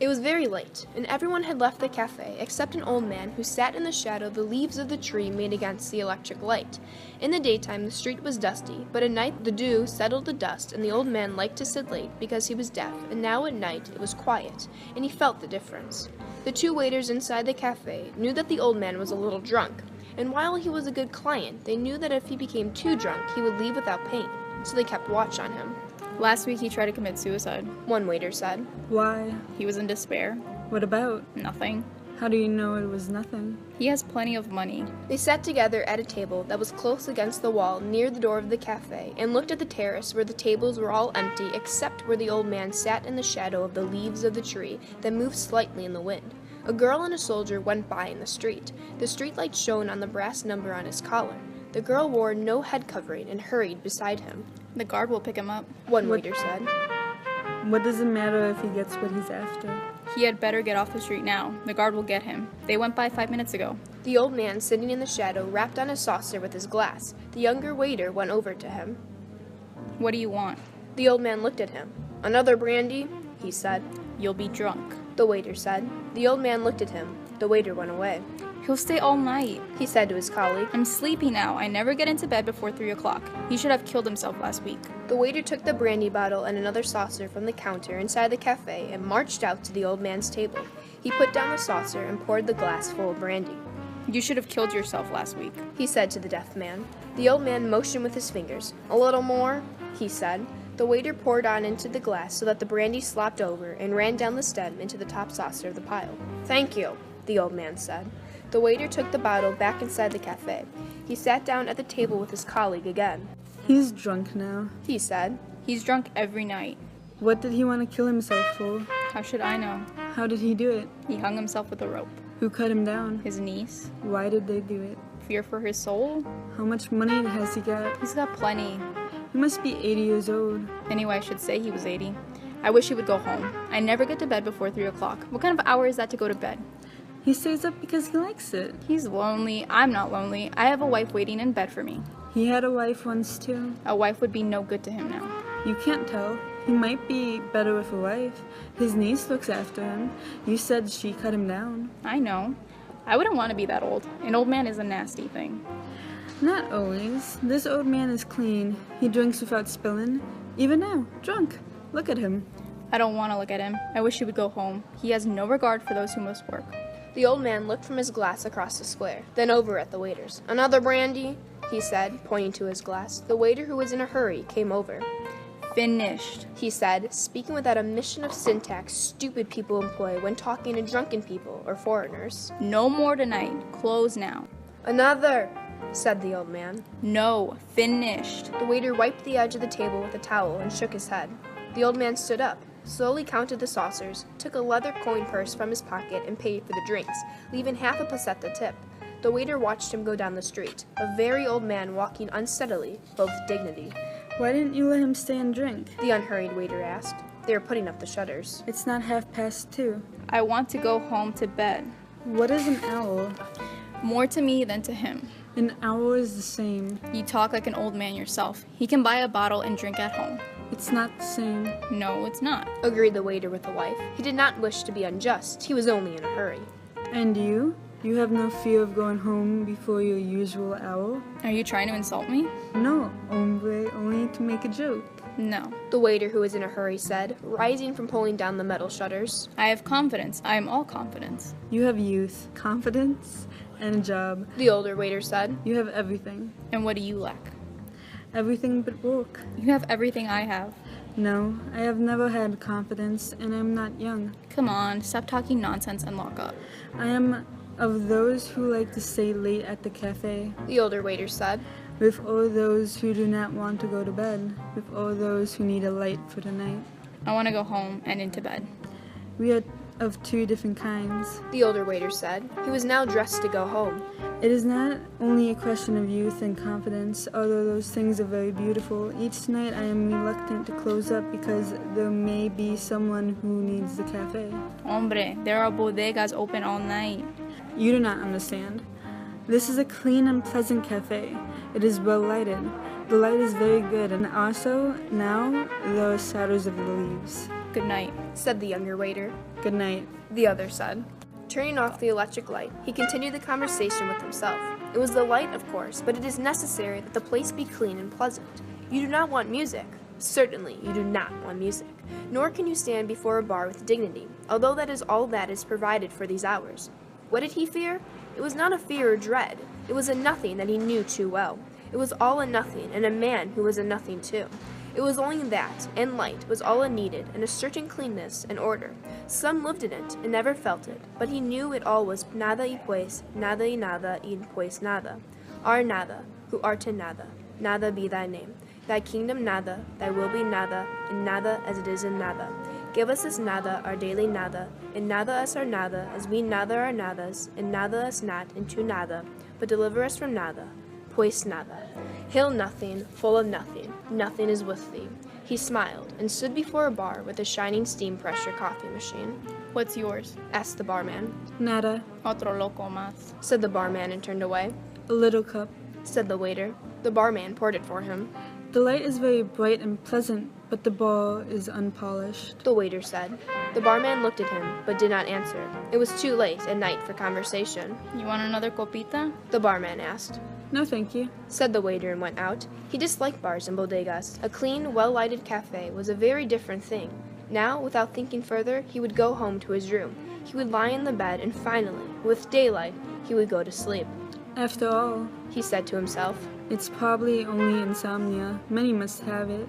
It was very late, and everyone had left the cafe except an old man who sat in the shadow the leaves of the tree made against the electric light. In the daytime, the street was dusty, but at night the dew settled the dust, and the old man liked to sit late because he was deaf, and now at night it was quiet, and he felt the difference. The two waiters inside the cafe knew that the old man was a little drunk, and while he was a good client, they knew that if he became too drunk, he would leave without paying, so they kept watch on him. Last week he tried to commit suicide. One waiter said. Why? He was in despair. What about? Nothing. How do you know it was nothing? He has plenty of money. They sat together at a table that was close against the wall near the door of the cafe and looked at the terrace where the tables were all empty except where the old man sat in the shadow of the leaves of the tree that moved slightly in the wind. A girl and a soldier went by in the street. The streetlight shone on the brass number on his collar. The girl wore no head covering and hurried beside him. The guard will pick him up. One waiter said. What does it matter if he gets what he's after? He had better get off the street now. The guard will get him. They went by 5 minutes ago. The old man, sitting in the shadow, rapped on his saucer with his glass. The younger waiter went over to him. What do you want? The old man looked at him. Another brandy? He said. You'll be drunk. The waiter said. The old man looked at him. The waiter went away. He'll stay all night. He said to his colleague. I'm sleepy now. I never get into bed before 3 o'clock. He should have killed himself last week. The waiter took the brandy bottle and another saucer from the counter inside the cafe and marched out to the old man's table. He put down the saucer and poured the glass full of brandy. You should have killed yourself last week, he said to the deaf man. The old man motioned with his fingers. A little more, he said. The waiter poured on into the glass so that the brandy slopped over and ran down the stem into the top saucer of the pile. Thank you, the old man said. The waiter took the bottle back inside the cafe. He sat down at the table with his colleague again. He's drunk now, he said. He's drunk every night. What did he want to kill himself for? How should I know? How did he do it? He hung himself with a rope. Who cut him down? His niece. Why did they do it? Fear for his soul? How much money has he got? He's got plenty. He must be 80 years old. Anyway, I should say he was 80. I wish he would go home. I never get to bed before 3 o'clock. What kind of hour is that to go to bed? He stays up because he likes it. He's lonely. I'm not lonely. I have a wife waiting in bed for me. He had a wife once too. A wife would be no good to him now. You can't tell. He might be better with a wife. His niece looks after him. You said she cut him down. I know. I wouldn't want to be that old. An old man is a nasty thing. Not always. This old man is clean. He drinks without spilling. Even now, drunk. Look at him. I don't want to look at him. I wish he would go home. He has no regard for those who must work. The old man looked from his glass across the square, then over at the waiters. Another brandy? He said, pointing to his glass. The waiter, who was in a hurry, came over. Finished, he said, speaking with that omission of syntax stupid people employ when talking to drunken people or foreigners. No more tonight. Close now. Another, said the old man. No, finished. The waiter wiped the edge of the table with a towel and shook his head. The old man stood up, slowly counted the saucers, took a leather coin purse from his pocket and paid for the drinks, leaving half a peseta tip. The waiter watched him go down the street, a very old man walking unsteadily, but with dignity. Why didn't you let him stay and drink? The unhurried waiter asked. They were putting up the shutters. It's not 2:30. I want to go home to bed. What is an owl? More to me than to him. An owl is the same. You talk like an old man yourself. He can buy a bottle and drink at home. It's not the same. No, it's not. Agreed the waiter with the wife. He did not wish to be unjust. He was only in a hurry. And you? You have no fear of going home before your usual hour? Are you trying to insult me? No, hombre, only to make a joke. No. The waiter, who was in a hurry, said, rising from pulling down the metal shutters. I have confidence. I am all confidence. You have youth, confidence, and a job. The older waiter said. You have everything. And what do you lack? Everything but work. You have everything I have. No, I have never had confidence, and I'm not young. Come on, stop talking nonsense and lock up. I am of those who like to stay late at the cafe. The older waiter said. With all those who do not want to go to bed. With all those who need a light for the night. I want to go home and into bed. We are of two different kinds. The older waiter said. He was now dressed to go home. It is not only a question of youth and confidence, although those things are very beautiful. Each night I am reluctant to close up because there may be someone who needs the cafe. Hombre, there are bodegas open all night. You do not understand. This is a clean and pleasant cafe. It is well lighted. The light is very good, and also, now, there are shadows of the leaves. Good night. said the younger waiter. Good night. The other said. Turning off the electric light, he continued the conversation with himself. It was the light, of course, but it is necessary that the place be clean and pleasant. You do not want music. Certainly, you do not want music. Nor can you stand before a bar with dignity, although that is all that is provided for these hours. What did he fear? It was not a fear or dread. It was a nothing that he knew too well. It was all a nothing, and a man who was a nothing too. It was only that, and light was all it needed, and a certain cleanness and order. Some lived in it, and never felt it, but he knew it all was nada y pues, nada y nada y pues nada. Our nada, who art in nada, nada be thy name. Thy kingdom nada, thy will be nada, and nada as it is in nada. Give us this nada, our daily nada, and nada us our nada, as we nada our nadas, and nada us not into nada, but deliver us from nada, pues nada. Hail nothing, full of nothing, nothing is with thee. He smiled, and stood before a bar with a shining steam pressure coffee machine. What's yours? Asked the barman. Nada. Otro loco más. Said the barman and turned away. A little cup. Said the waiter. The barman poured it for him. The light is very bright and pleasant, but the bar is unpolished. The waiter said. The barman looked at him, but did not answer. It was too late at night for conversation. You want another copita? The barman asked. No, thank you. Said the waiter and went out. He disliked bars and bodegas. A clean, well-lighted cafe was a very different thing. Now, without thinking further, he would go home to his room. He would lie in the bed, and finally, with daylight, he would go to sleep. After all, He said to himself. it's probably only insomnia. Many must have it.